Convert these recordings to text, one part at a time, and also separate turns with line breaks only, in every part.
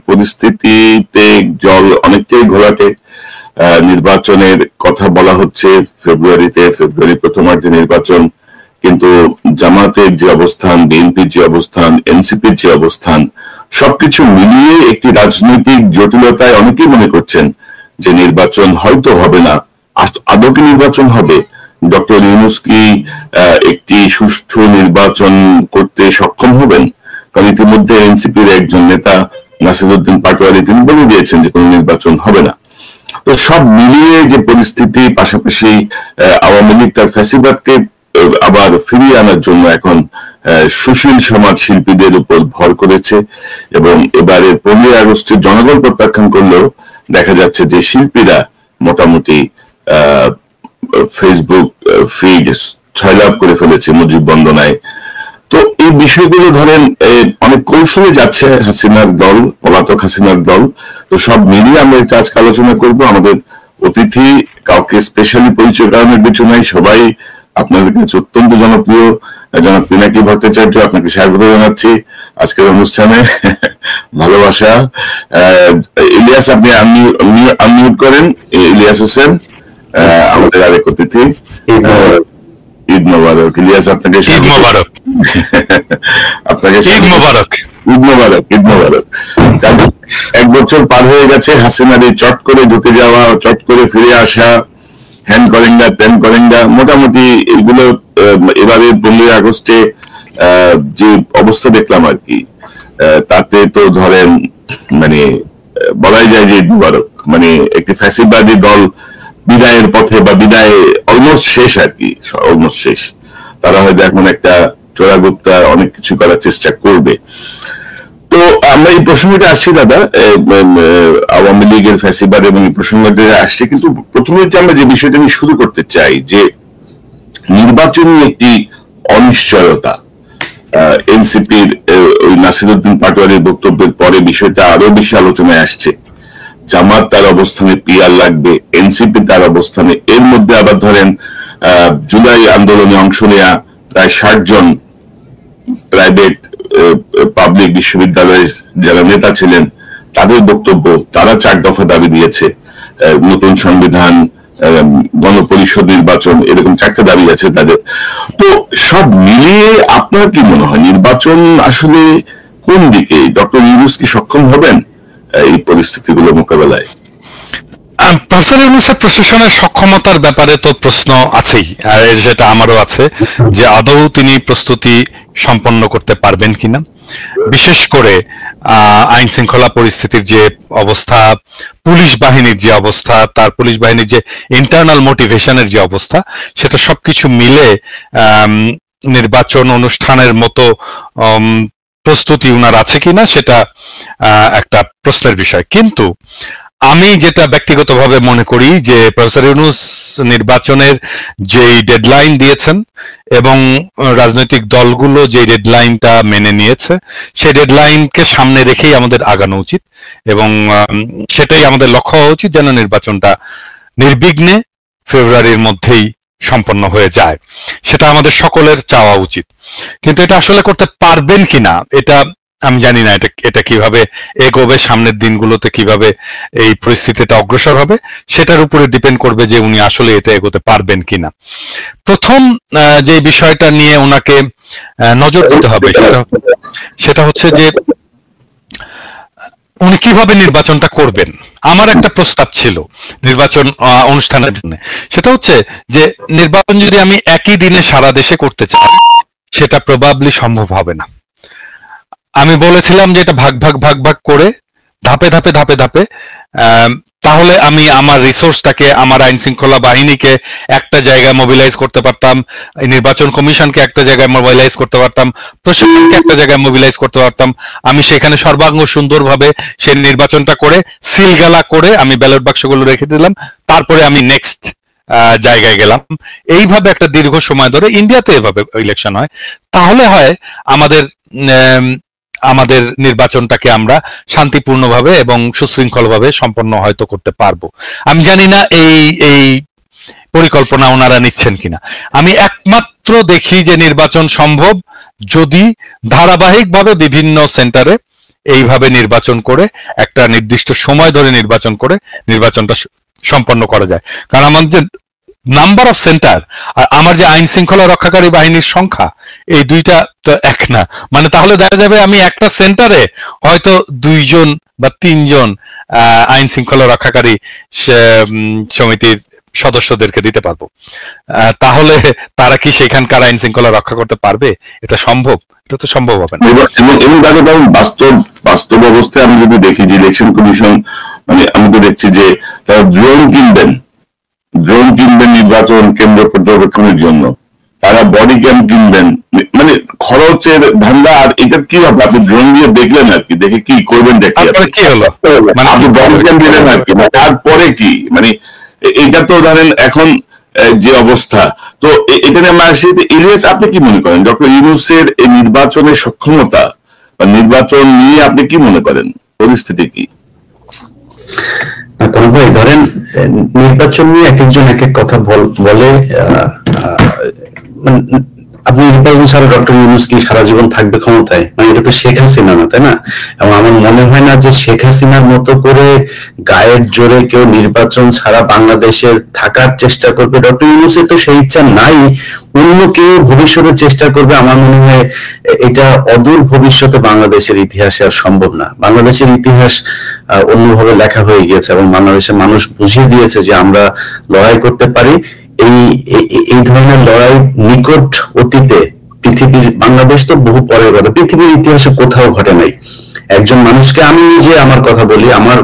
পরিস্থিতিতে জল অনেকটাই ঘোলাটে। নির্বাচনের কথা বলা হচ্ছে ফেব্রুয়ারি প্রথমার্ধে নির্বাচন, কিন্তু জামাতের যে অবস্থান, বিএনপির যে অবস্থান, এনসিপির যে অবস্থান, সবকিছু মিলিয়ে একটি রাজনৈতিক জটিলতায় অনেকেই মনে করছেন যে নির্বাচন হয়তো হবে না। আদৌ কি নির্বাচন হবে? ডক্টর ইউনূস কি একটি সুষ্ঠু নির্বাচন করতে সক্ষম হবেন? কারণ ইতিমধ্যে এনসিপির একজন নেতা নাসিরউদ্দিন পাটোয়ারি তিনি বলে দিয়েছেন যে কোনো নির্বাচন হবে না। তো সব মিলিয়ে যে পরিস্থিতি, পাশাপাশি আওয়ামী লীগ তার ফ্যাসিবাদকে আবার ফিরিয়ে আনার জন্য এখন সুশীল সমাজ শিল্পীদের উপর ভর করেছে, এবং এবারে 15 আগস্টের জনগণ প্রত্যাখ্যান করলেও দেখা যাচ্ছে যে শিল্পীরা মোটামুটি ফেসবুক ফিড ছয়লাভ করে ফেলেছে মুজিব বন্দনায়। তো এই বিষয়গুলো ধরেন অনেক কৌশলে যাচ্ছে হাসিনার দল, পলাতক হাসিনার দল। তো সব মিলিয়ে আমরা এটা আজকে আলোচনা করব। আমাদের অতিথি কাউকে স্পেশালি পরিচয় করানোর কিছু নাই, সবাই আপনাদের কাছে অত্যন্ত জনপ্রিয়। জনাব পিনাকি ভট্টাচার্য, আপনাকে স্বাগত জানাচ্ছি আজকের অনুষ্ঠানে। ভালোবাসা। ইলিয়াস, আপনি আনমিউট করেন। ইলিয়াস হোসেন আমাদের আরেক অতিথি। ঈদ মোবারক। ইলিয়াস, আপনাকে ঈদ মোবারক। আপনাকে ঈদ মোবারক। ঈদ মোবারক। ঈদ মোবারক। 1 বছর পার হয়ে গেছে হাসিনার এই চট করে ঢুকে যাওয়া, চট করে ফিরে আসা, হ্যান্ড করেঙ্গা ত্যান করেঙ্গা, মোটামুটি এগুলো এবারে 15 আগস্টে যে অবস্থা দেখলাম আর কি, তাতে তো ধরেন মানে বলাই যায় যে ঈদ মোবারক, মানে একটি ফ্যাসিবাদী দল বিদায়ের পথে, বা বিদায় অলমোস্ট শেষ আর কি, অলমোস্ট শেষ। তারা হয়তো এখন একটা চোরাগুপ্তা অনেক কিছু করার চেষ্টা করবে। তো আমরা এই প্রসঙ্গটা আসছি দাদা, আওয়ামী লীগের ফ্যাসিবাদ এবং এই প্রসঙ্গটা আসছে, কিন্তু প্রথমে যে আমরা যে বিষয়টা নিয়ে শুরু করতে চাই যে নির্বাচনী একটি অনিশ্চয়তা। এনসিপির ওই নাসিরউদ্দিন পাটোয়ারির বক্তব্যের পরে বিষয়টা আরো বেশি আলোচনায় আসছে। জামাত তার অবস্থানে পিআর লাগবে, এনসিপি তার অবস্থানে, এর মধ্যে আবার ধরেন জুলাই আন্দোলনে অংশ নেয়া প্রায় 60 জন প্রাইভেট পাবলিক বিশ্ববিদ্যালয়ের যারা নেতা ছিলেন তাদের বক্তব্য, তারা 4 দফা দাবি দিয়েছে। নতুন সংবিধান, গণপরিষদ নির্বাচন, এরকম 4টা দাবি আছে তাদের। তো সব মিলিয়ে আপনার কি মনে হয় নির্বাচন আসলে কোন দিকে? ডক্টর ইউনূস কি সক্ষম হবেন এই পরিস্থিতিগুলো মোকাবেলায়?
প্রফেসর ইউনূসের প্রশাসনের সক্ষমতার ব্যাপারে তো প্রশ্ন আছেই, আর যেটা আমারও আছে যে আদৌ তিনি প্রস্তুতি সম্পন্ন করতে পারবেন কিনা। বিশেষ করে আইন শৃঙ্খলা পরিস্থিতির যে অবস্থা, পুলিশ বাহিনীর যে অবস্থা, তার পুলিশ বাহিনীর যে ইন্টারনাল মোটিভেশনের যে অবস্থা, সেটা সবকিছু মিলে নির্বাচন অনুষ্ঠানের মতো প্রস্তুতি উনার আছে কিনা সেটা একটা প্রশ্নের বিষয়। কিন্তু আমি যেটা ব্যক্তিগতভাবে মনে করি যে প্রফেসর ইউনূস নির্বাচনের যেই ডেডলাইন দিয়েছেন এবং রাজনৈতিক দলগুলো যে ডেডলাইনটা মেনে নিয়েছে, সেই ডেডলাইনকে সামনে রেখেই আমাদের আগানো উচিত, এবং সেটাই আমাদের লক্ষ্য হওয়া উচিত যেন নির্বাচনটা নির্বিঘ্নে ফেব্রুয়ারির মধ্যেই সম্পন্ন হয়ে যায়। সেটা আমাদের সকলের চাওয়া উচিত। কিন্তু এটা আসলে করতে পারবেন কিনা এটা আমি জানি না। এটা কিভাবে এগোবে, সামনের দিনগুলোতে কিভাবে এই পরিস্থিতিটা অগ্রসর হবে, সেটার উপরে ডিপেন্ড করবে যে উনি আসলে এটা এগোতে পারবেন কিনা। প্রথম যে বিষয়টা নিয়ে ওনাকে নজর দিতে হবে সেটা হচ্ছে যে উনি কিভাবে নির্বাচনটা করবেন। আমার একটা প্রস্তাব ছিল নির্বাচন অনুষ্ঠানের জন্য, সেটা হচ্ছে যে নির্বাচন যদি আমি একই দিনে সারা দেশে করতে চাই, সেটা প্রবাবলি সম্ভব হবে না। আমি বলেছিলাম যে এটা ভাগ ভাগ করে ধাপে ধাপে তাহলে আমি আমার রিসোর্সটাকে, আমার আইন শৃঙ্খলা বাহিনীকে একটা জায়গায় মোবিলাইজ করতে পারতাম, নির্বাচন কমিশনকে একটা জায়গায় মোবিলাইজ করতে পারতাম, প্রশাসনকে একটা জায়গায় মোবিলাইজ করতে পারতাম। আমি সেখানে সর্বাঙ্গ সুন্দরভাবে সেই নির্বাচনটা করে সিলগালা করে আমি ব্যালট বাক্সগুলো রেখে দিলাম, তারপরে আমি নেক্সট জায়গায় গেলাম। এইভাবে একটা দীর্ঘ সময় ধরে ইন্ডিয়াতে এভাবে ইলেকশন হয়, তাহলে হয় আমাদের নির্বাচনটাকে আমরা শান্তিপূর্ণভাবে এবং সুশৃঙ্খলভাবে সম্পন্ন হয়তো করতে পারবো। আমি জানি না এই পরিকল্পনা ওনারা নিচ্ছেন কিনা। আমি একমাত্র দেখি যে নির্বাচন সম্ভব যদি ধারাবাহিকভাবে বিভিন্ন সেন্টারে এইভাবে নির্বাচন করে একটা নির্দিষ্ট সময় ধরে নির্বাচন করে নির্বাচনটা সম্পন্ন করা যায়। কারণ আমার যে নাম্বার অফ সেন্টার আর আমার যে আইন শৃঙ্খলা রক্ষাকারী বাহিনীর সংখ্যা, এই দুইটা তো এক না। মানে তাহলে দেখা যাবে আমি একটা সেন্টারে হয়তো 2 জন বা 3 জন আইন শৃঙ্খলা রক্ষাকারী সমিতির সদস্যদেরকে দিতে পারবো। তাহলে তারা কি সেখানকার আইন শৃঙ্খলা রক্ষা করতে পারবে? এটা সম্ভব? এটা তো সম্ভব হবে না।
এবং তাদের বাস্তব অবস্থায় আমি যদি দেখি যে ইলেকশন কমিশন, মানে আমি তো দেখছি যে তারা ড্রোন কিনবেন নির্বাচন কেন্দ্র পর্যবেক্ষণের জন্য, তারা বডি ক্যাম কিনবেন, মানে খরচের ধান্দা। আর এটা কি হবে? আপনি ড্রোন দিয়ে দেখলেন আর কি, দেখে কি করবেন, দেখি
কি হলো,
মানে আপনি বডি ক্যাম দিলেন আর কি, তারপরে কি, মানে এটা তো ধরেন এখন যে অবস্থা। তো এটা নিয়ে আমরা আসি। ইলিয়াস, আপনি কি মনে করেন ডক্টর ইউনূসের এই নির্বাচনের সক্ষমতা বা নির্বাচন নিয়ে আপনি কি মনে করেন, পরিস্থিতি কি?
ভাই ধরেন নির্বাচন নিয়ে এক একজন এক এক কথা বলে। আপনি নির্বাচন ছাড়া ডক্টর ইউনূস কি সারা জীবন থাকবে ক্ষমতায়? মানে এটা তো শেখ হাসিনা না, তাই না? এবং আমার মনে হয় না যে শেখ হাসিনার মতো করে গায়ের জোরে কেউ নির্বাচন ছাড়া বাংলাদেশে থাকার চেষ্টা করবে। ডক্টর ইউনূসের তো সেই ইচ্ছা নাই। অন্য কেউ ভবিষ্যতে চেষ্টা করবে, আমার মনে হয় এটা অদূর ভবিষ্যতে বাংলাদেশের ইতিহাসে আর সম্ভব না। বাংলাদেশের ইতিহাস অন্যভাবে লেখা হয়ে গিয়েছে এবং বাংলাদেশের মানুষ বুঝিয়ে দিয়েছে যে আমরা লড়াই করতে পারি। এই ধরনের লড়াই নিকট অতীতে পৃথিবীর, বাংলাদেশ তো বহু পরের কথা, পৃথিবীর ইতিহাসে কোথাও ঘটে নাই। একজন মানুষকে, আমি নিজে আমার কথা বলি, আমার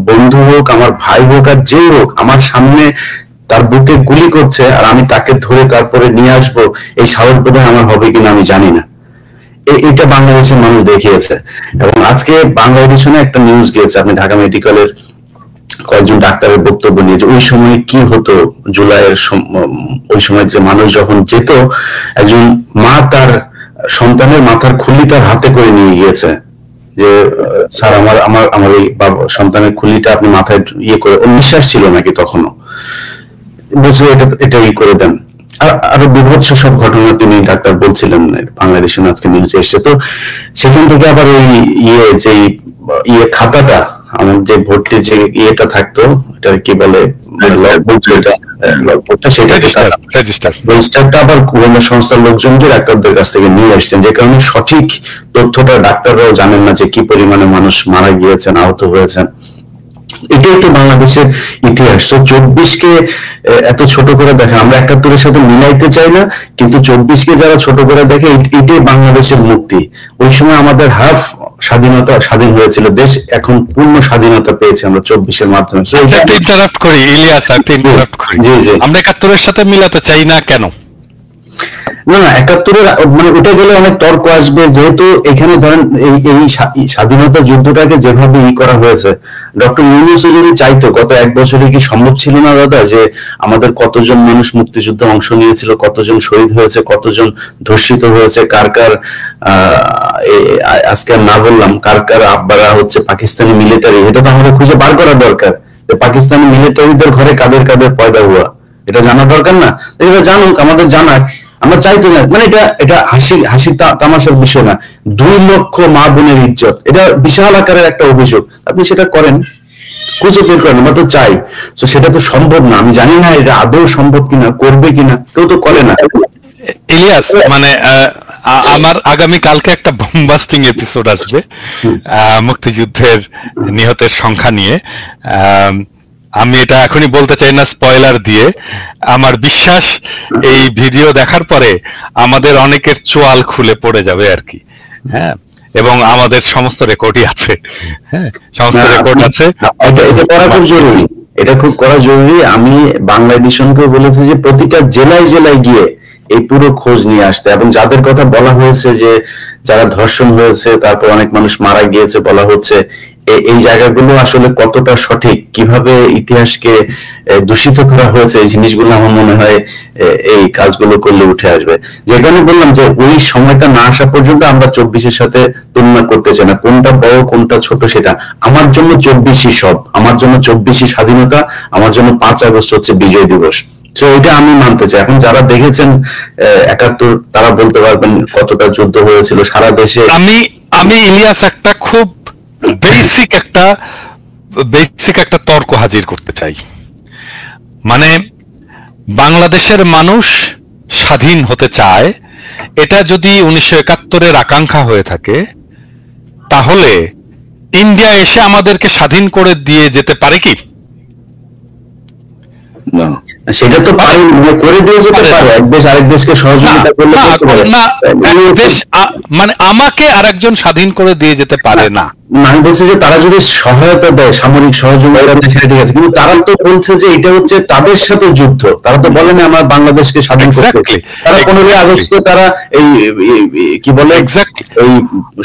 বন্ধু হোক, আমার ভাই হোক, আর যেই হোক, আমার সামনে তার বুকে গুলি করছে আর আমি তাকে ধরে তারপরে নিয়ে আসবো, এই সাহস বোধহয় আমার হবে কিনা আমি জানি না। এটা বাংলাদেশের মানুষ দেখিয়েছে। এবং আজকে বাংলা এডিশনে একটা নিউজ গিয়েছে, আপনি ঢাকা মেডিকেলের কয়েকজন ডাক্তারের বক্তব্য নিয়ে, যে ওই সময় কি হতো, জুলাইয়ের ওই সময় যে মানুষ যখন যেত, একজন মা তার সন্তানের মাথার খুলি তার হাতে করে নিয়ে গিয়েছে, যে স্যার আমার এই সন্তানের খুলিটা আপনি মাথায় ইয়ে করে, ওর নিঃশ্বাস ছিল নাকি তখনও, বলছে এটা ই করে দেন। আরো বিভৎস সব ঘটনা তিনি ডাক্তার বলছিলেন, বাংলাদেশ আজকে নিউজে এসছে। তো সেখান থেকে আবার ওই যে খাতাটা, আমার যে ভর্তির যে ইয়েটা থাকতো, এটা কি বলে, রেজিস্টারটা আবার গোয়েন্দা সংস্থার লোকজনকে ডাক্তারদের কাছ থেকে নিয়ে আসছেন, যে কারণে সঠিক তথ্যটা ডাক্তাররাও জানেন না যে কি পরিমাণে মানুষ মারা গিয়েছেন, আহত হয়েছেন। এটাই তো বাংলাদেশের ইতিহাস। তো 24কে এত ছোট করে দেখে, আমরা 71-এর সাথে মিলাইতে চাই না, কিন্তু 24কে যারা ছোট করে দেখে, এটাই বাংলাদেশের মুক্তি। ওই সময় আমাদের হাফ স্বাধীন হয়েছিল দেশ, এখন পূর্ণ স্বাধীনতা পেয়েছি আমরা 24-এর মাধ্যমে।
ইন্টারাপ্ট করি ইলিয়াস, জি জি, আমরা 71-এর সাথে মিলাতে চাই না কেন?
না, 71-এর মানে ওটা গেলে অনেক তর্ক আসবে, যেহেতু এখানে ধরেন এই স্বাধীনতা যুদ্ধটাকে যেভাবে করা হয়েছে, ডক্টর ইউনূস যদি চাইতো, গত 1 বছরে কি সম্ভব ছিল না দাদা, যে আমাদের কতজন মানুষ মুক্তিযুদ্ধে অংশ নিয়েছিল, কতজন শহীদ হয়েছে, কতজন ধর্ষিত হয়েছে, কার কার আজকে না বললাম কার কার আব্বারা হচ্ছে পাকিস্তানি মিলিটারি, এটা তো আমাদের খুঁজে বার করা দরকার। পাকিস্তানি মিলিটারিদের ঘরে কাদের কাদের পয়দা হওয়া, এটা জানা দরকার না? এটা জানুক, আমাদের জানাক, আমরা চাইতো না। মানে এটা হাসি তামাশার বিষয় না। 2 লক্ষ মা বোনের ইজ্জত, এটা বিশাল আকারের একটা অভিযোগ। আপনি সেটা করেন, খুঁজে বের করেন, আমরা তো চাই। তো সেটা তো সম্ভব না। আমি জানি না এটা আদৌ সম্ভব কিনা, করবে কিনা, কেউ তো করে না।
ইলিয়াস, মানে আমার আগামী কালকে একটা বোমবাস্টিং এপিসোড আসবে মুক্তিযুদ্ধের নিহতের সংখ্যা নিয়ে। আমি এটা এখনই বলতে চাই না স্পয়লার দিয়ে। আমার বিশ্বাস এই ভিডিও দেখার পরে আমাদের অনেকের চোয়াল খুলে পড়ে যাবে আর কি। হ্যাঁ, এবং আমাদের সমস্ত রেকর্ডই আছে। হ্যাঁ, সমস্ত রেকর্ড আছে।
এটা করা খুব জরুরি, এটা খুব করা জরুরি। আমি বাংলা এডিশনকে বলেছি যে প্রতিটা জেলায় জেলায় গিয়ে এই পুরো খোঁজ নিয়ে আসতে, এবং যাদের কথা বলা হয়েছে যে যারা ধর্ষণ হয়েছে, তারপর অনেক মানুষ মারা গিয়েছে বলা হচ্ছে, এই জায়গাগুলো আসলে কতটা সঠিক, কিভাবে ইতিহাসকে দূষিত করা হয়েছে, এই জিনিসগুলো আমার মনে হয় এই কাজগুলো করলে উঠে আসবে। যেখানে বললাম যে ওই সময়টা না আসা পর্যন্ত আমরা 24-এর সাথে তুলনা করতে চাই না, কোনটা বড় কোনটা ছোট সেটা। আমার জন্য 24-ই সব, আমার জন্য 24-ই স্বাধীনতা, আমার জন্য 5 আগস্ট হচ্ছে বিজয় দিবস। তো এটা আমি মানতে চাই। এখন যারা দেখেছেন 71, তারা বলতে পারবেন কতটা যুদ্ধ হয়েছিল সারা দেশে।
আমি ইলিয়াস একটা খুব বেসিক একটা তর্ক হাজির করতে চাই। মানে বাংলাদেশের মানুষ স্বাধীন হতে চায়, এটা যদি 1971-এর আকাঙ্ক্ষা হয়ে থাকে, তাহলে ইন্ডিয়া এসে আমাদেরকে স্বাধীন করে দিয়ে যেতে পারে কি?
না, সেটা তো পারে, করে দিয়ে যেতে পারে। এক দেশ আরেক দেশকে সহযোগিতা করলে
না, এক দেশ মানে আমাকে আরেকজন স্বাধীন করে দিয়ে যেতে পারে না।
আমি বলছি যে তারা যদি সহায়তা দেয়, সামরিক সহযোগিতা দেয়, সেটা ঠিক আছে, কিন্তু তারা তো বলছে যে এটা হচ্ছে তাদের সাথে যুদ্ধ। তারা তো বলে না আমার বাংলাদেশকে স্বাধীন করতে। তারা 15 আগস্টে তারা এই কি বলে এই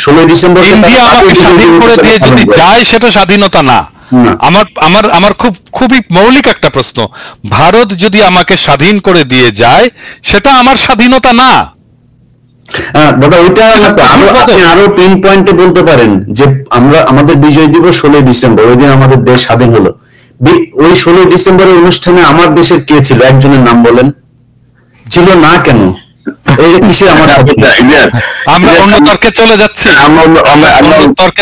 16 ডিসেম্বর
ইন্ডিয়া আমাকে স্বাধীন করে দিয়ে যদি যায়, সেটা স্বাধীনতা না। আমার খুবই মৌলিক একটা প্রশ্ন, ভারত যদি আমাকে স্বাধীন করে দিয়ে যায়, সেটা আমার স্বাধীনতা না।
দাদা ওইটা আরো পিন পয়েন্টে বলতে পারেন যে আমাদের বিজয় দিবস 16 ডিসেম্বর, ওই দিন আমাদের দেশ স্বাধীন হলো। ওই 16 ডিসেম্বরের অনুষ্ঠানে আমার দেশের কে ছিল? একজনের নাম বলেন। ছিল না কেন?
আমরা অন্য তর্কে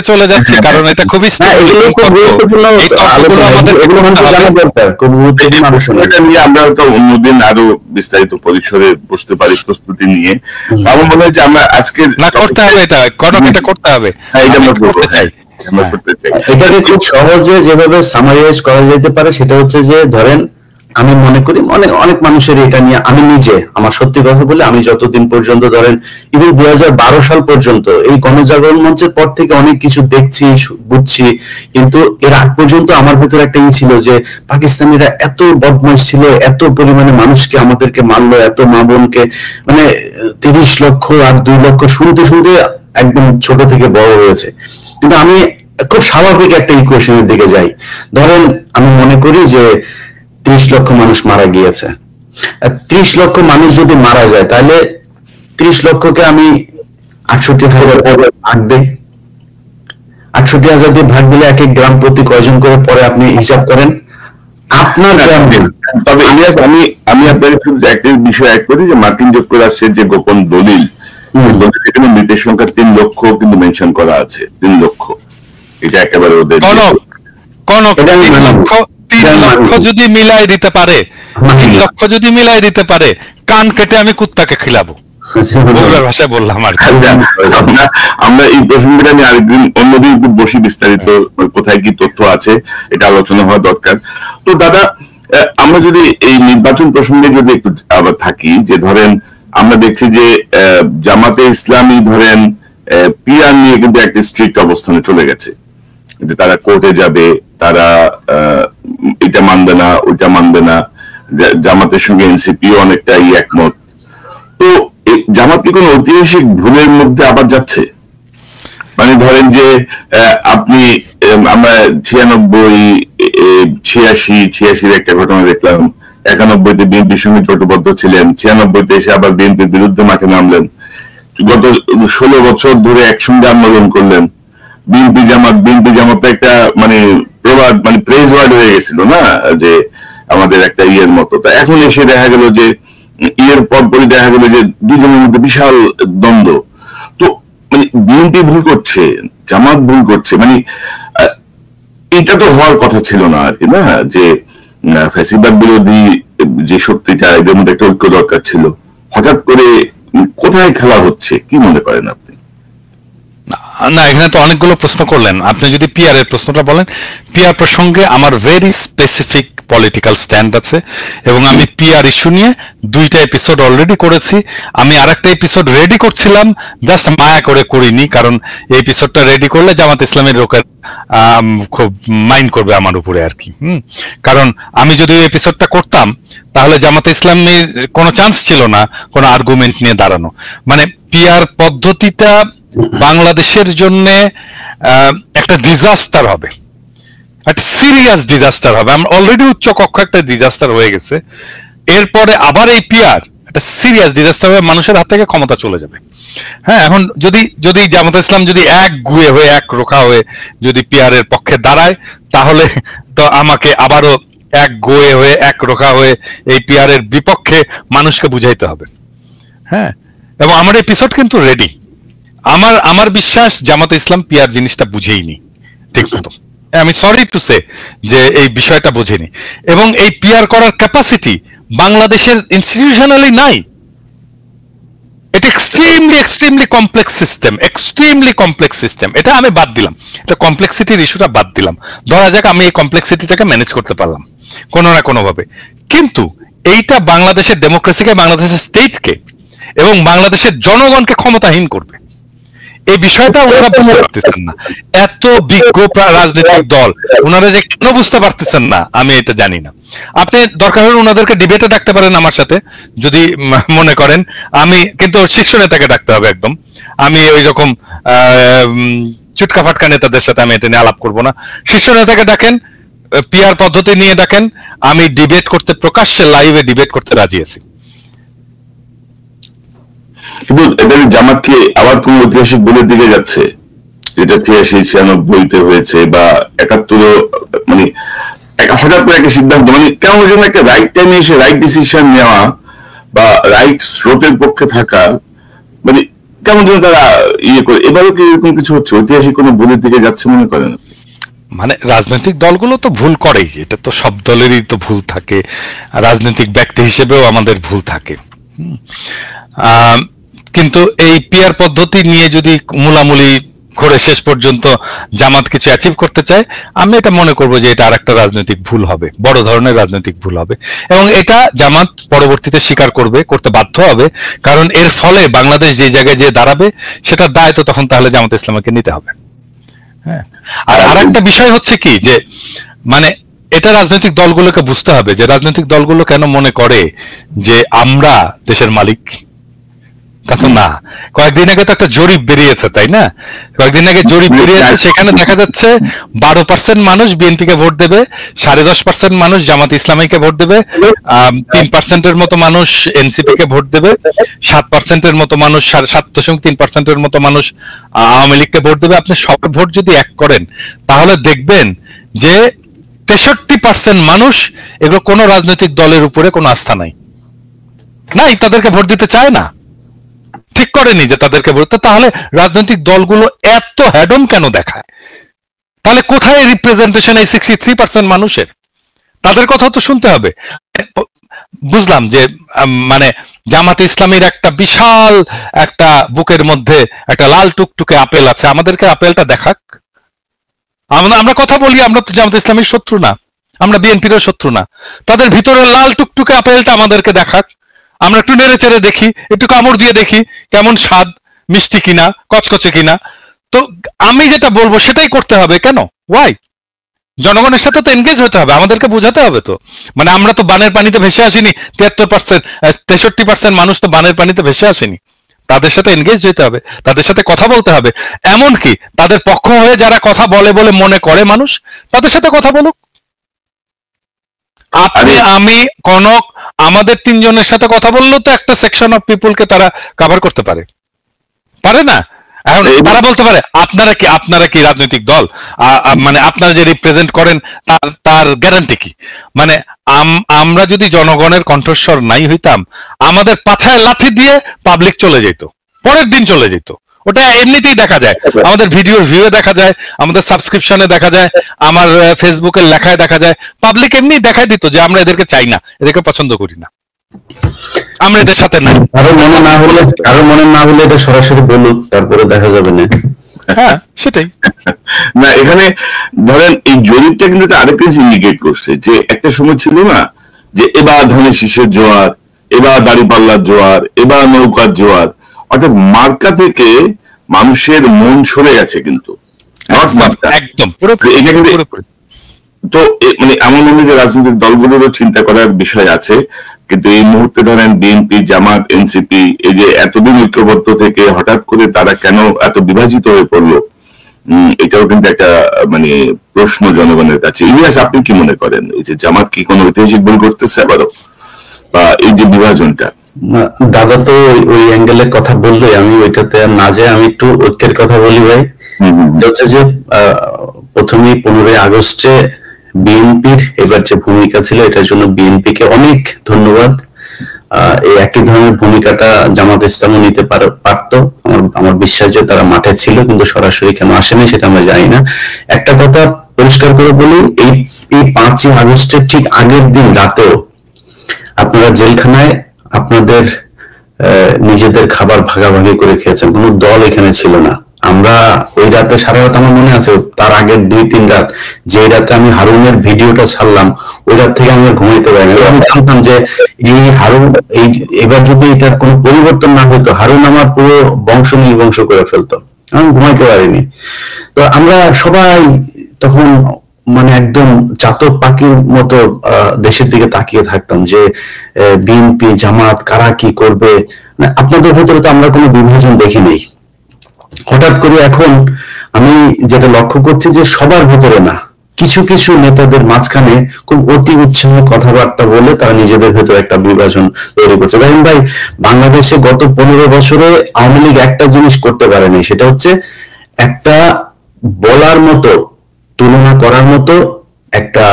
চলে যাচ্ছি, কারণ এটা খুবই
আমরা তো অন্যদিন আরো বিস্তারিত পরিসরে বসতে পারি প্রস্তুতি নিয়ে। আমার মনে হয় যে আমরা আজকে
করতে হবে, এটা করতে হবে।
এটাকে খুব সহজে যেভাবে সামারাইজ করা যেতে পারে সেটা হচ্ছে যে, ধরেন আমি মনে করি অনেক মানুষের এটা নিয়ে, আমি নিজে আমার সত্যি কথা বলে, আমি যতদিন পর্যন্ত ধরেন ইভেন 2012 সাল পর্যন্ত এই গণজাগরণ মঞ্চের পর থেকে অনেক কিছু দেখছি, বুঝছি, কিন্তু এর আগ পর্যন্ত আমার ভিতরে একটা ছিল যে পাকিস্তানিরা এত বদমাইশ ছিল, এত পরিমাণে মানুষকে আমাদেরকে মারলো, এত মা বোনকে, মানে 30 লক্ষ আর 2 লক্ষ শুনতে শুনতে একদম ছোট থেকে বড় হয়েছে। কিন্তু আমি খুব স্বাভাবিক একটা ইকুয়েশনের দিকে যাই। ধরেন আমি মনে করি যে 30 লক্ষ মানুষ মারা গিয়েছে। 30 লক্ষ মানুষ যদি মারা যায়, তাহলে 30 লক্ষকে আমি 68,000 ভাগ দেই। 68,000 দিয়ে ভাগ দিলে এক এক গ্রাম প্রতি কয়জন করে পরে আপনি হিসাব করেন আপনার গ্রাম।
তবে ইলিয়াস, আমি আপনার একটা বিষয় অ্যাড করি যে মার্কিন যুক্তরাষ্ট্রের যে গোপন দলিল, এখানে মৃতের সংখ্যা 3 লক্ষ কিন্তু মেনশন করা আছে। 3 লক্ষ, এটা একেবারে ওদের
3 লক্ষ যদি মিলাই দিতে পারে, 3 লক্ষ যদি মিলাই দিতে পারে, কান কেটে আমি কুত্তাকে খিলাবো, ভাষায় বললাম আর।
আমরা এই প্রসঙ্গটা নিয়ে আরেকদিন অন্যদিন একটু বসি, বিস্তারিত কোথায় কি তথ্য আছে এটা আলোচনা হওয়া দরকার। তো দাদা, আমরা যদি এই নির্বাচন প্রসঙ্গে যদি একটু আবার থাকি, যে ধরেন আমরা দেখছি যে জামাতে ইসলামী ধরেন পিআর নিয়ে কিন্তু একটা স্ট্রিক্ট অবস্থানে চলে গেছে, যে তারা কোর্টে যাবে, তারা এটা মানবে না, ওইটা মানবে না। জামাতের সঙ্গে এনসিপিও অনেকটাই একমত। তো জামাত কি কোন ঐতিহাসিক ভুলের মধ্যে আবার যাচ্ছে? মানে ধরেন যে আপনি আমরা 86 একটা ঘটনা দেখলাম, 91-তে বিএনপির সঙ্গে জোটবদ্ধ ছিলেন, 96-তে এসে আবার বিএনপির বিরুদ্ধে মাঠে নামলেন, গত 16 বছর ধরে একসঙ্গে আন্দোলন করলেন। বিএনপি জামাত একটা মানে প্রবাদ, মানে প্রেজ ওয়ার্ড হয়ে গেছিল না, যে আমাদের একটা ইয়ের মতো। তা এখন এসে দেখা গেল যে ইয়ের পরপরই দেখা গেল যে দুজনের মধ্যে বিশাল দ্বন্দ্ব। তো মানে বিএনপি ভুল করছে, জামাত ভুল করছে, মানে এটা তো হওয়ার কথা ছিল না আর কি, না? যে ফ্যাসিবাদ বিরোধী যে শক্তিটা, এদের মধ্যে একটা ঐক্য দরকার ছিল। হঠাৎ করে কোথায় খেলা হচ্ছে, কি মনে করেন আপনি?
না, এখানে তো অনেকগুলো প্রশ্ন করলেন। আপনি যদি পিআর এর প্রশ্নটা বলেন, পিআর প্রসঙ্গে আমার ভেরি স্পেসিফিক পলিটিক্যাল স্ট্যান্ড আছে, এবং আমি পিআর ইস্যু নিয়ে 2টা এপিসোড অলরেডি করেছি। আমি আরেকটা এপিসোড রেডি করছিলাম, জাস্ট মায়া করে করিনি, কারণ এই এপিসোডটা রেডি করলে জামাত ইসলামের লোকের খুব মাইন্ড করবে আমার উপরে আর কি। কারণ আমি যদি ওই এপিসোডটা করতাম, তাহলে জামাত ইসলামের কোনো চান্স ছিল না কোনো আর্গুমেন্ট নিয়ে দাঁড়ানো। মানে পিআর পদ্ধতিটা বাংলাদেশের জন্য একটা ডিজাস্টার হবে, একটা সিরিয়াস ডিজাস্টার হবে। আমরা অলরেডি উচ্চ কক্ষ একটা ডিজাস্টার হয়ে গেছে, এরপরে আবার এই পিআর একটা সিরিয়াস ডিজাস্টার হয়ে মানুষের হাত থেকে ক্ষমতা চলে যাবে। হ্যাঁ, এখন যদি জামাত ইসলাম যদি এক গুয়ে হয়ে, এক রোখা হয়ে যদি পিআর এর পক্ষে দাঁড়ায়, তাহলে তো আমাকে আবারও এক গুয়ে হয়ে, এক রোখা হয়ে এই পিআর এর বিপক্ষে মানুষকে বুঝাইতে হবে। হ্যাঁ, এবং আমার এপিসোড কিন্তু রেডি, আমার বিশ্বাস জামাতে ইসলাম পিআর জিনিসটা বুঝেইনি ঠিক মতো। আমি সরি টু সে যে এই বিষয়টা বোঝেনি, এবং এই পিআর করার ক্যাপাসিটি বাংলাদেশের ইনস্টিটিউশনালি নাই। এটা এক্সট্রিমলি কমপ্লেক্স সিস্টেম। এটা আমি বাদ দিলাম, এটা কমপ্লেক্সিটির ইস্যুটা বাদ দিলাম। ধরা যাক আমি এই কমপ্লেক্সিটিটাকে ম্যানেজ করতে পারলাম কোনো না কোনো ভাবে, কিন্তু এইটা বাংলাদেশের ডেমোক্রেসিকে, বাংলাদেশের স্টেটকে এবং বাংলাদেশের জনগণকে ক্ষমতাহীন করবে। এই বিষয়টা ওনারা বুঝতে পারতেছেন না। এত বিজ্ঞ রাজনৈতিক দল, ওনারা যে কেন বুঝতে পারতেছেন না আমি এটা জানি না। আপনি দরকার হলে ওনাদেরকে ডিবেটে ডাকতে পারেন আমার সাথে যদি মনে করেন, আমি কিন্তু শীর্ষ নেতাকে ডাকতে হবে একদম। আমি ওই রকম চুটকা ফাটকা নেতাদের সাথে আমি এটা নিয়ে আলাপ করবো না। শীর্ষ নেতাকে ডাকেন, পিআর পদ্ধতি নিয়ে ডাকেন, আমি ডিবেট করতে, প্রকাশ্যে লাইভে ডিবেট করতে রাজি আছি।
কিন্তু এদের জামাত কি আবার কোন ঐতিহাসিক ভুলের দিকে যাচ্ছে, যেটা 86-96-তে হয়েছে বা 71, মানে হঠাৎ করে একটা সিদ্ধান্ত, মানে কেমন যেন একটা রাইট টাইমে এসে রাইট ডিসিশন নেওয়া বা রাইট স্রোতের পক্ষে থাকা, মানে কেমন যেন তারা ইয়ে করে। এবারও কি এরকম কিছু হচ্ছে, ঐতিহাসিক কোন ভুলের দিকে যাচ্ছে মনে করেন?
মানে রাজনৈতিক দলগুলো তো ভুল করেই, এটা তো সব দলেরই তো ভুল থাকে, রাজনৈতিক ব্যক্তি হিসেবেও আমাদের ভুল থাকে। কিন্তু এই পিআর পদ্ধতি নিয়ে যদি মূলামূলি করে শেষ পর্যন্ত জামাত কিছু অ্যাচিভ করতে চায়, আমি এটা মনে করবো যে এটা আরেকটা রাজনৈতিক ভুল হবে, বড় ধরনের রাজনৈতিক ভুল হবে, এবং এটা জামাত পরবর্তীতে স্বীকার করতে বাধ্য হবে। কারণ এর ফলে বাংলাদেশ যে জায়গায় যে দাঁড়াবে সেটার দায় তো তখন তাহলে জামাত ইসলামকে নিতে হবে। হ্যাঁ, আর আরেকটা বিষয় হচ্ছে কি, যে মানে এটা রাজনৈতিক দলগুলোকে বুঝতে হবে যে রাজনৈতিক দলগুলো কেন মনে করে যে আমরা দেশের মালিক। তা তো না। কয়েকদিন আগে তো একটা জরিপ বেরিয়েছে, তাই না? কয়েকদিন আগে জরিপ বেরিয়েছে, সেখানে দেখা যাচ্ছে 12% মানুষ বিএনপিকে ভোট দেবে, 10.5% মানুষ জামাত ইসলামীকে ভোট দেবে, 3%-এর মতো মানুষ এনসিপি কে ভোট দেবে, 7%-এর মতো মানুষ, 7.3%-এর মতো মানুষ আওয়ামী লীগকে ভোট দেবে। আপনি সব ভোট যদি এক করেন তাহলে দেখবেন যে 63% মানুষ এগুলো কোনো রাজনৈতিক দলের উপরে কোনো আস্থা নাই, তাদেরকে ভোট দিতে চায় না, ঠিক করেনি যে তাদেরকে ভোট। তাহলে রাজনৈতিক দলগুলো এত হ্যাডম কেন দেখায়? তাহলে কোথায় রিপ্রেজেন্টেশন এই 63% মানুষের? তাদের কথা তো শুনতে হবে। বুঝলাম যে মানে জামাতে ইসলামীর একটা বিশাল একটা বুকের মধ্যে একটা লাল টুকটুকে আপেল আছে, আমাদেরকে আপেলটা দেখাক। আমরা কথা বলি, আমরা তো জামাতে ইসলামীর শত্রু না, আমরা বিএনপির শত্রু না, তাদের ভিতরে লাল টুকটুকে আপেলটা আমাদেরকে দেখাক। আমরা একটু নেড়ে চেড়ে দেখি, একটু কামড় দিয়ে দেখি কেমন স্বাদ, মিষ্টি কিনা, কচকচে কিনা। তো আমি যেটা বলবো সেটাই করতে হবে। কেন? ওয়াই? জনগণের সাথে তো এনগেজ হতে হবে, আমাদেরকে বোঝাতে হবে তো। মানে আমরা তো বানের পানিতে ভেসে আসিনি, 63% মানুষ তো বানের পানিতে ভেসে আসেনি। তাদের সাথে এনগেজ হতে হবে, তাদের সাথে কথা বলতে হবে। এমনকি তাদের পক্ষ হয়ে যারা কথা বলে বলে মনে করে মানুষ, তাদের সাথে কথা বলুক। আপনি, আমি, কনক, আমাদের 3 জনের সাথে কথা বললেও তো একটা সেকশন অফ পিপলকে তারা কভার করতে পারে না? এখন তারা বলতে পারে আপনারা কি রাজনৈতিক দল, মানে আপনারা যে রিপ্রেজেন্ট করেন তার গ্যারান্টি কি? মানে আমরা যদি জনগণের কণ্ঠস্বর নাই হইতাম, আমাদের পাছায় লাথি দিয়ে পাবলিক চলে যেত, পরের দিন চলে যেত। ওটা এমনিতেই দেখা যায়, আমাদের ভিডিওর ভিউয়ে দেখা যায়, আমাদের সাবস্ক্রিপশনে দেখা যায়, আমার ফেসবুকের লেখায় দেখা যায়। পাবলিক এমনি দেখাই দিত যে আমরা এদেরকে চাই না, এদেরকে পছন্দ করি না, আমরা এদের সাথে নাই।
কারো মনে না হলে এটা সরাসরি বলুক, তারপরে দেখা যাবে না।
হ্যাঁ, সেটাই
না। এখানে ধরেন এই জরিপটা কিন্তু আরেকটা ইন্ডিকেট করছে যে একটা সময় ছিল না যে এবার ধানের শীষের জোয়ার, এবার দাঁড়িপাল্লার জোয়ার, এবার নৌকার জোয়ার, অর্থাৎ মার্কা থেকে মানুষের মন সরে গেছে। কিন্তু
একদম
তো মানে আমার মনে হয় যে রাজনৈতিক দলগুলোরও চিন্তা করার বিষয় আছে। কিন্তু এই মুহূর্তে ধরেন বিএনপি, জামাত, এনসিপি, এই যে এতদিন ঐক্যবদ্ধ থেকে হঠাৎ করে তারা কেন এত বিভাজিত হয়ে পড়লো, এটাও কিন্তু একটা মানে প্রশ্ন জনগণের কাছে। ইলিয়াস, আপনি কি মনে করেন, এই যে জামাত কি কোনো ঐতিহাসিক ভুল করতেছে আবারও, বা এই যে বিভাজনটা?
দাদা তো ওই অ্যাঙ্গেলের কথা বললে, আমি ওইটাতে আর না যাই, আমি একটু ঐক্যের কথা বলি ভাই। হচ্ছে যে প্রথমেই 15ই আগস্টে বিএনপির এবার যে ভূমিকা ছিল, এটার জন্য বিএনপি কে অনেক ধন্যবাদ। এই একই ধরনের ভূমিকাটা জামাত ইসলামও নিতে পারতো। আমার বিশ্বাস যে তারা মাঠে ছিল, কিন্তু সরাসরি কেন আসেনি সেটা আমরা জানি না। একটা কথা পরিষ্কার করে বলি, এই 5ই আগস্টের ঠিক আগের দিন রাতেও আপনারা জেলখানায় আপনাদের নিজেদের খাবার ভাগাভাগি করে খেয়েছেন, কোনো দল এখানে ছিল না। আমরা ওই রাতে সারা রাত, আমার মনে আছে তার আগের 2-3 রাত, যে রাতে আমি হারুনের ভিডিওটা ছাড়লাম, ওই রাত থেকে আমরা ঘুমাইতে পারিনি। আমি জানতাম যে এই হারুন, এবার যদি এটার কোনো পরিবর্তন না হতো, হারুন আমার পুরো বংশ নির্বংশ করে ফেলতো। আমি ঘুমাইতে পারিনি। তো আমরা সবাই তখন মানে একদম চাতক পাখির মতো দেশের দিকে তাকিয়ে থাকতাম যে বিএনপি জামাত কারা কি করবে। আপনাদের ভেতরে তো আমরা কোনো বিভাজন দেখি নেই। হঠাৎ করে এখন আমি যেটা লক্ষ্য করছি যে সবার ভেতরে না, কিছু কিছু নেতাদের মাঝখানে খুব অতি উৎসাহ কথাবার্তা বলে তারা নিজেদের ভেতরে একটা বিভাজন তৈরি করছে। দেখেন ভাই, বাংলাদেশে গত 15 বছরে আওয়ামী লীগ একটা জিনিস করতে পারেনি, সেটা হচ্ছে একটা বলার মতো, তুলনা করার মতো একটা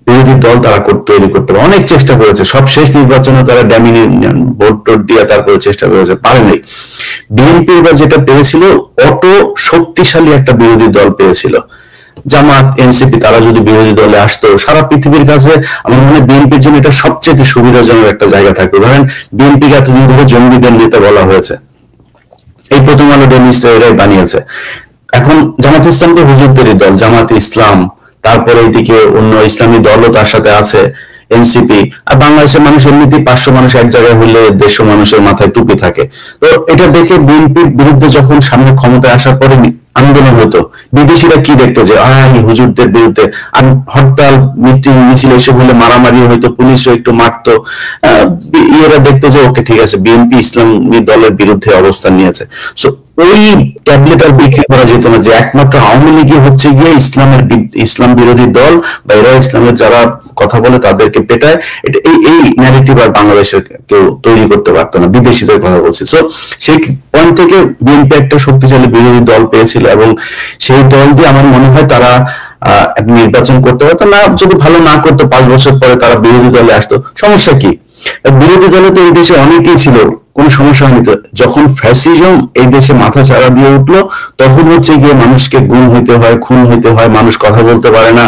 বিরোধী দল তারা তৈরি করতে পারে। অনেক চেষ্টা করেছে, সব শেষ নির্বাচনে তারা ড্যামিনেশন ভোট টোট দিয়ে তারপরে চেষ্টা করেছে, পারেনি। বিএনপি এবার যেটা পেয়েছিল, অত শক্তিশালী একটা বিরোধী দল পেয়েছিল। জামাত এনসিপি তারা যদি বিরোধী দলে আসতো, সারা পৃথিবীর কাছে আমার মনে হয় বিএনপির জন্য এটা সবচেয়ে সুবিধাজনক একটা জায়গা থাকতো। ধরেন বিএনপিকে এতদিন ধরে জঙ্গিদের নেতা বলা হয়েছে, এই প্রথম আলো ডেনিস এরাই বানিয়েছে। এখন জামাত ইসলাম তো হুজুরদেরই দল, জামাত ইসলাম, তারপরে এইদিকে অন্য ইসলামী দলও তার সাথে আছে, এনসিপি। আর বাংলাদেশের মানুষ এমনিতেই 500 মানুষ এক জায়গায় হলে 150 মানুষের মাথায় টুপি থাকে। তো এটা দেখে বিএনপির বিরুদ্ধে যখন সামনে ক্ষমতায় আসার পরে আন্দোলন হতো, বিদেশিরা কি দেখতো যে হুজুরদের বিরুদ্ধে, আর হরতাল মিটিং মিছিল এসব হলে মারামারি হয়তো, পুলিশও একটু মারতো, এরা দেখতো যে ওকে ঠিক আছে, বিএনপি ইসলামী দলের বিরুদ্ধে অবস্থান নিয়েছে। সো ওই ট্যাবলেট আর বিক্রি করা যেত না যে একমাত্র আওয়ামী লীগই হচ্ছে গিয়ে ইসলাম বিরোধী দল, বা এরা ইসলামের যারা কথা বলে তাদেরকে পেটায়। এটা এই ন্যারেটিভ আর বাংলাদেশের কেউ তৈরি করতে পারতো না, বিদেশিদের কথা বলছি। সো সেই পয়েন্ট থেকে বিএনপি একটা শক্তিশালী বিরোধী দল পেয়েছিল, এবং সেই দল দিয়ে আমার মনে হয় তারা নির্বাচন করতে পারতো না। যদি ভালো না করতো, 5 বছর পরে তারা বিরোধী দলে আসতো, সমস্যা কি? বিরোধী দলে তো এই দেশে অনেকেই ছিল, কোন সমস্যা হয়নি। তো যখন ফ্যাসিজম এই দেশে মাথা চাড়া দিয়ে উঠলো, তখন হচ্ছে গিয়ে মানুষকে গুম হইতে হয়, খুন হইতে হয়, মানুষ কথা বলতে পারে না,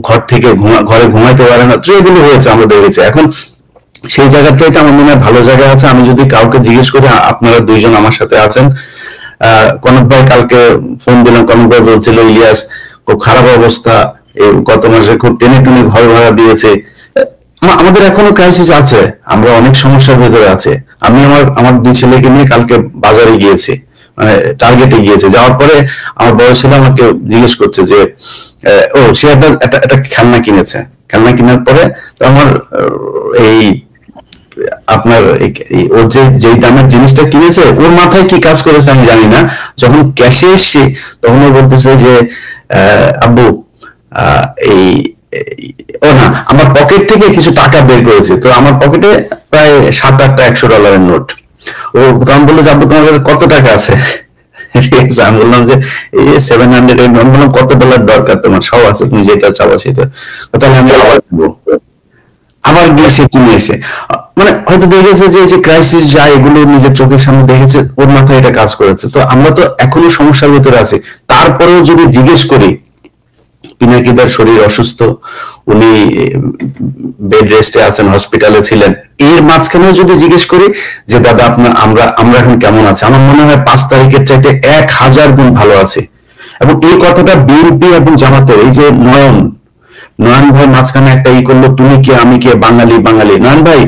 ঘর থেকে ঘরে ঘুমাইতে পারে না, তো এগুলো হয়েছে আমরা দেখেছি। এখন সেই জায়গার চাইতে আমার মনে হয় ভালো জায়গা আছে। আমি যদি কাউকে জিজ্ঞেস করি, আপনারা 2 জন আমার সাথে আছেন, কনক ভাই কালকে ফোন দিলাম, কনক ভাই বলছিল ইলিয়াস খুব খারাপ অবস্থা, গত মাসে খুব টেনে টুনে ঘর ভাড়া দিয়েছে। আমাদের এখনো ক্রাইসিস আছে, আমরা অনেক সমস্যার ভেতরে আছে। আমি আমার 2 ছেলেকে নিয়ে কালকে বাজারে গিয়েছি, মানে টার্গেটে গিয়েছে। যাওয়ার পরে আমার বড় ছেলে আমাকে জিজ্ঞেস করছে যে সে একটা খেলনা কিনেছে। খেলনা কেনার পরে আমার এই আপনার ওর যেই দামের জিনিসটা কিনেছে, ওর মাথায় কি কাজ করেছে আমি জানি না, যখন ক্যাশে এসছে তখন ও বলতেছে যে আব্বু এই ও না, আমার পকেট থেকে কিছু টাকা বের করেছে। তো আমার পকেটে প্রায় 7-8টা $100 নোট। ও তখন বললো যে আব্বু তোমার কাছে কত টাকা আছে? ঠিক আছে, আমি বললাম যে এই 700। আমি বললাম কত ডলার দরকার তোমার? সব আছে, তুমি যেটা চাও সেটা। তাহলে আমি আবার গিয়ে সে কিনে এসে, মানে হয়তো দেখেছে যে ক্রাইসিস যায়, এগুলো নিজের চোখের সামনে দেখেছে, ওর মাথায় এটা কাজ করেছে। তো আমরা তো এখনো সমস্যার ভিতরে আছি। তারপরেও যদি জিজ্ঞেস করি, পিনাকিদার শরীর অসুস্থ, উনি বেড রেস্টে আছেন, হসপিটালে ছিলেন, এর মাঝখানেও যদি জিজ্ঞেস করি যে দাদা আমরা এখন কেমন আছে, আমার মনে হয় 5 তারিখের চাইতে 1000 গুণ ভালো আছে। এবং এই কথাটা বিএনপি এবং জামাতের, এই যে নয়ন ভাই মাঝখানে একটা করলো, তুমি কে আমি কে বাঙালি বাঙালি। নয়ন ভাই,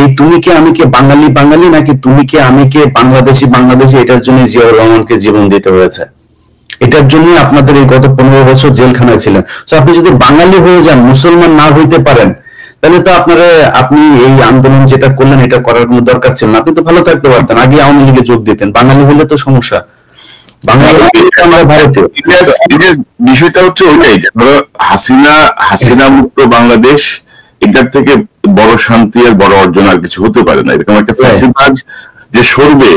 এই তুমি কে আমি কে বাঙালি বাঙালি, নাকি তুমি কে আমি কে বাংলাদেশি বাংলাদেশি, এটার জন্য জিয়াউর রহমানকে জীবন দিতে হয়েছে। এটার জন্য আপনাদের এই গত 15 বছর জেলখানায় ছিলেন। তো আপনি যদি বাঙালি হয়ে যান, মুসলমান না হইতে পারেন, তাহলে তো আপনি এই আন্দোলন যেটা করলেন এটা করার কোনো দরকার ছিল না। আপনি তো ভালো থাকতে পারতেন, আগে আওয়ামী লীগে যোগ দিতেন। বাঙালি হলে তো সমস্যা।
বিষয়টা হচ্ছে ওইটাই, ধরো হাসিনা মুক্ত বাংলাদেশ, এটার থেকে বড় শান্তি আর বড় অর্জন আর কিছু হতে পারে না। এরকম একটা ফ্যাসিবাদ যে সরবে,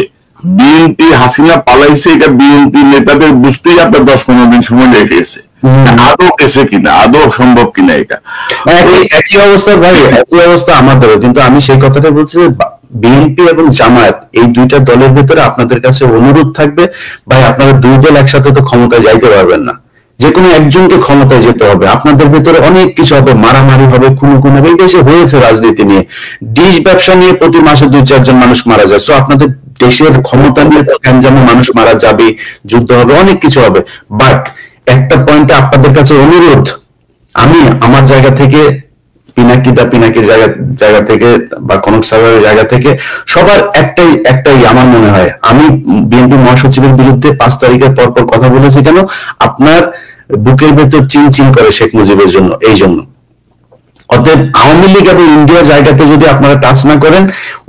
বিএনপি হাসিনা পালাইছে, এটা বিএনপি নেতাদের বুঝতেই আপনার 10-15 দিন সময় লেগে গেছে। আদৌ গেছে কিনা, আদৌ সম্ভব কিনা এটা।
একই অবস্থা ভাই, একই অবস্থা আমাদেরও। কিন্তু আমি সেই কথাটা বলছি যে বিএনপি এবং জামায়াত এই দুইটা দলের ভিতরে আপনাদের কাছে অনুরোধ থাকবে, ভাই আপনারা দুই দল একসাথে তো ক্ষমতায় যাইতে পারবেন না, যে কোনো একজনকে ক্ষমতায় যেতে হবে। আপনাদের ভিতরে অনেক কিছু হবে, মারামারি হবে, খুন হবে। এই দেশে হয়েছে রাজনীতি নিয়ে, ডিশ ব্যবসা নিয়ে প্রতি মাসে 2-4 জন মানুষ মারা যায়। সো আপনাদের দেশের ক্ষমতা নিয়ে তো গ্যাঞ্জামে মানুষ মারা যাবে, যুদ্ধ হবে, অনেক কিছু হবে। বাট একটা পয়েন্টে আপনাদের কাছে অনুরোধ, আমি আমার জায়গা থেকে, পিনাকির জায়গা থেকে বা কনক সাগরের জায়গা থেকে সবার একটাই আমার মনে হয়, আমি বিএনপি মহাসচিবের বিরুদ্ধে 5 তারিখের পর কথা বলেছি কেন, আপনার বুকের ভেতর চিন করে শেখ মুজিবের জন্য, এই জন্য। অতএব আওয়ামী লীগ এবং ইন্ডিয়া জায়গাতে যদি আপনারা টাচ না করেন,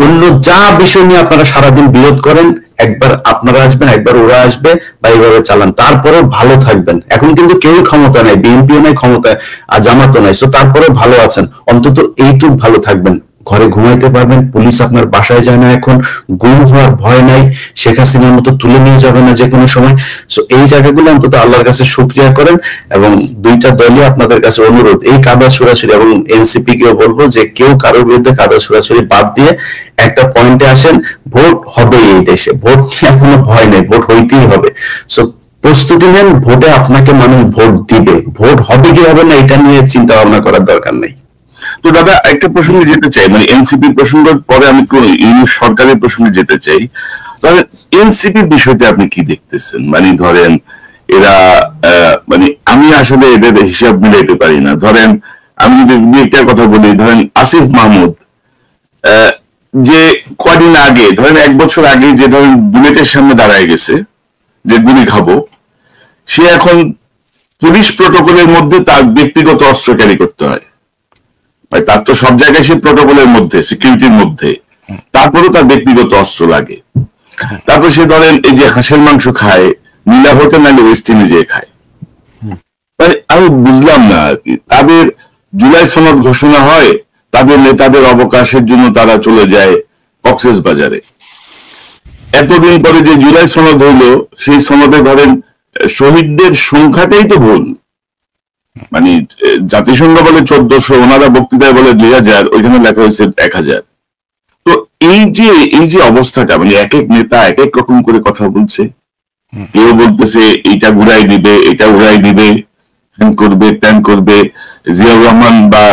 অন্য যা বিষয় নিয়ে আপনারা সারাদিন বিরোধ করেন, একবার আপনারা আসবেন, একবার ওরা আসবে, বা এইভাবে চালান, তারপরেও ভালো থাকবেন। এখন কিন্তু কেউ ক্ষমতা নাই, বিএনপিও নাই ক্ষমতায়, আর জামাতও নাই। সো তারপরেও ভালো আছেন, অন্তত এইটুক ভালো থাকবেন, ঘরে ঘুমাইতে পারবেন, পুলিশ আপনার বাসায় যায় না, এখন গুম হওয়ার ভয় নাই, শেখ হাসিনার মতো তুলে নিয়ে যাবে না যে কোনো সময়। সো এই জায়গাগুলো অন্তত আল্লাহর কাছে শুকরিয়া করেন। এবং দুইটা দলই আপনাদের কাছে অনুরোধ, এই কাদা ছুড়াছুড়ি, এবং এনসিপি কেও বলবো যে কেউ কারোর বিরুদ্ধে কাদা ছুড়াছুড়ি বাদ দিয়ে একটা পয়েন্টে আসেন, ভোট হবে এই দেশে, ভোট নিয়ে কোনো ভয় নেই, ভোট হইতেই হবে। সো প্রস্তুতি নেন, ভোটে আপনাকে মানুষ ভোট দিবে, ভোট হবে কি হবে না এটা নিয়ে চিন্তা ভাবনা করার দরকার নেই।
তো দাদা একটা প্রসঙ্গে যেতে চাই, মানে এনসিপি প্রসঙ্গের পরে আমি ইউনূস সরকারের প্রসঙ্গে যেতে চাই। তাহলে এনসিপির বিষয়টা আপনি কি দেখতেছেন? মানে ধরেন এরা মানে আমি আসলে এদের হিসাব মিলাইতে পারি না। ধরেন আমি যদি একটা কথা বলি, ধরেন আসিফ মাহমুদ যে কদিন আগে, ধরেন 1 বছর আগে, যে ধরেন বুলেটের সামনে দাঁড়ায় গেছে যে গুলি খাবো, সে এখন পুলিশ প্রটোকলের মধ্যে তার ব্যক্তিগত অস্ত্র ক্যারি করতে হয়। তার তো সব জায়গায় সে প্রটোকলের মধ্যে, সিকিউরিটির মধ্যে, তারপরেও তার ব্যক্তিগত অস্ত্র লাগে। তারপর সে ধরেন এই যে হাঁসের মাংস খায়, নীলা হতে নাহলে ওয়েস্ট ইন্ডিজে খায়। মানে আমি বুঝলাম না আর কি, তাদের জুলাই সনদ ঘোষণা হয়, তাদের নেতাদের অবকাশের জন্য তারা চলে যায় কক্সেস বাজারে। এতদিন পরে যে জুলাই সনদ হইলো, সেই সনদে ধরেন শহীদদের সংখ্যাটাই তো ভুল। মানে জাতিসংঘ বলে 1400, ওনারা বক্তৃতায় বলে 2000, ওইখানে লেখা হয়েছে 1000। তো এই যে অবস্থাটা, মানে এক এক নেতা এক এক রকম করে কথা বলছে। কেউ বলতেছে এইটা ঘুরাই দিবে, এটা উড়াই দিবে, হ্যান করবে, ত্যান করবে। জিয়াউর রহমান বা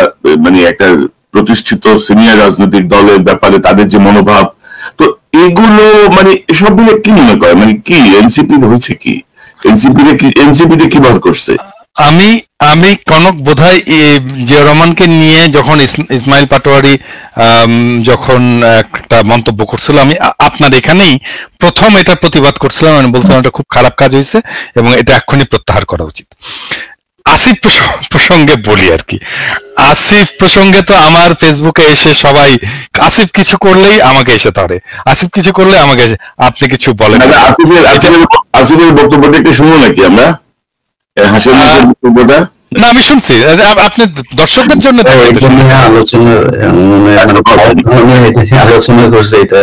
মানে একটা প্রতিষ্ঠিত সিনিয়র রাজনৈতিক দলের ব্যাপারে তাদের যে মনোভাব, তো এগুলো মানে এসব মিলে কি মনে করে, মানে কি এনসিপি হয়েছে কি, এনসিপিতে কি ভর করছে?
আমি কনক বোধহয় জিয়াউর রহমানকে নিয়ে যখন ইসমাইল পাটোয়ারি যখন একটা মন্তব্য করছিল, আমি আপনার এখানেই প্রথম এটা প্রতিবাদ করছিলাম। আমি বলছিলাম এটা খুব খারাপ কাজ হয়েছে এবং এটা এক্ষুনি প্রত্যাহার করা উচিত। আসিফ প্রসঙ্গে বলি আর কি, আসিফ প্রসঙ্গে তো আমার ফেসবুকে এসে সবাই আসিফ কিছু করলেই আমাকে এসে ধরে, আসিফ কিছু করলে আমাকে এসে, আপনি কিছু বলেন।
আসিফের বক্তব্যটা একটু শুনবো নাকি আমরা? হাসির বক্তব্যটা
না আমি শুনছি, আপনি দর্শকদের জন্য
আলোচনা করছে। এটা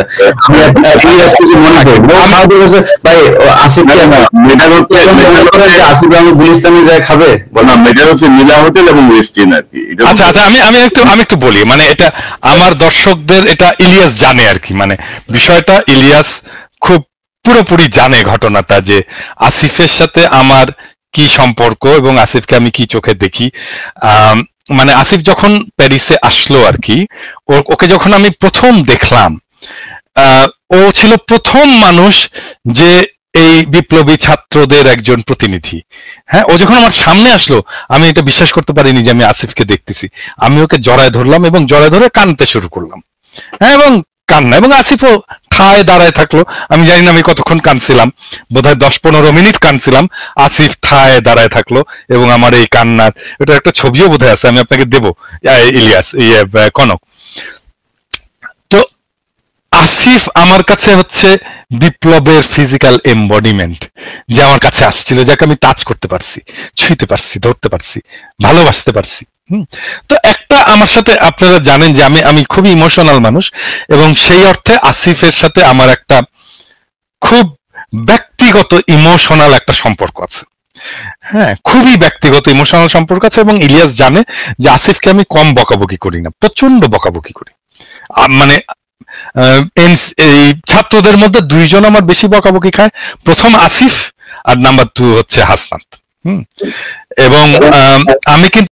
আসিফ গুল ইসলামে যায় খাবে
না, এটা হচ্ছে নীলা হোটেল এবং ওয়েস্ট ইন্ড আর কি।
আচ্ছা আচ্ছা, আমি একটু বলি, মানে এটা আমার দর্শকদের, এটা ইলিয়াস জানে আর কি, মানে বিষয়টা ইলিয়াস খুব পুরোপুরি জানে ঘটনাটা, যে আসিফের সাথে আমার কি সম্পর্ক এবং আসিফকে আমি কি চোখে দেখি। মানে আসিফ যখন প্যারিসে আসলো আর কি, ওকে যখন আমি প্রথম দেখলাম, ও ছিল প্রথম মানুষ যে এই বিপ্লবী ছাত্রদের একজন প্রতিনিধি। হ্যাঁ, ও যখন আমার সামনে আসলো, আমি এটা বিশ্বাস করতে পারিনি যে আমি আসিফকে দেখতেছি। আমি ওকে জড়ায় ধরলাম এবং জড়ায় ধরে কাঁদতে শুরু করলাম। হ্যাঁ, এবং কান্না, এবং আসিফও ঠায় দাঁড়ায় থাকলো। আমি জানি না আমি কতক্ষণ কাঁদছিলাম, বোধহয় 10-15 মিনিট কাঁদছিলাম। আসিফ ঠায় দাঁড়ায় থাকলো এবং আমার এই কান্নার এটা একটা ছবিও বোধহয় আছে, আমি আপনাকে দেবো ইলিয়াস, কনক। তো আসিফ আমার কাছে হচ্ছে বিপ্লবের ফিজিক্যাল এমবডিমেন্ট, যে আমার কাছে আসছিল, যাকে আমি টাচ করতে পারছি, ছুঁইতে পারছি, ধরতে পারছি, ভালোবাসতে পারছি। তো একটা আমার সাথে, আপনারা জানেন যে আমি খুবই ইমোশনাল মানুষ, এবং সেই অর্থে আসিফের সাথে আমার একটা খুব ব্যক্তিগত ইমোশনাল একটা সম্পর্ক আছে। হ্যাঁ, খুবই ব্যক্তিগত ইমোশনাল সম্পর্ক আছে, এবং ইলিয়াস জানে যে আসিফকে আমি কম বকাবকি করি না, প্রচন্ড বকাবকি করি। মানে এই ছাত্রদের মধ্যে দুইজন আমার বেশি বকাবকি খায়, প্রথম আসিফ আর নাম্বার 2 হচ্ছে হাসনাত। এবং আমি কিন্তু